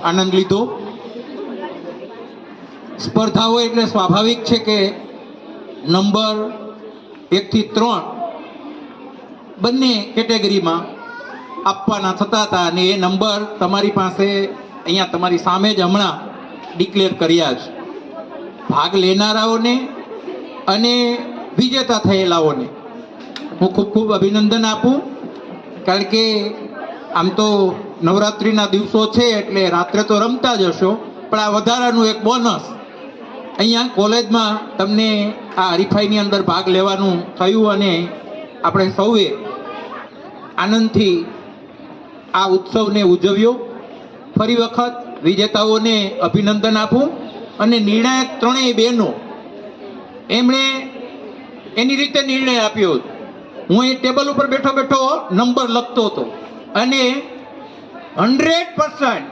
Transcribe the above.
આનંદ લીધો। સ્પર્ધાઓ એટલે સ્વાભાવિક છે કે નંબર 1 થી 3 બંને કેટેગરીમાં આપવાના થતા હતા અને એ નંબર તમારી પાસે અહીંયા તમારી સામે જ હમણાં ડિક્લેર કર્યા છે। ભાગ લેનારાઓને અને વિજેતા થયેલાઓને હું ખૂબ ખૂબ અભિનંદન આપું, કારણ કે આમ તો નવરાત્રિના દિવસો છે એટલે રાત્રે તો રમતા જ હશો, પણ આ વધારાનું એક બોનસ અહીંયા કોલેજમાં તમને આ હરીફાઈની અંદર ભાગ લેવાનું થયું અને આપણે સૌએ આનંદથી આ ઉત્સવને ઉજવ્યો। ફરી વખત વિજેતાઓને અભિનંદન આપું અને નિર્ણાયક ત્રણેય બહેનો એમણે એની રીતે નિર્ણય આપ્યો। હું એ ટેબલ ઉપર બેઠો બેઠો નંબર લખતો હતો અને 100%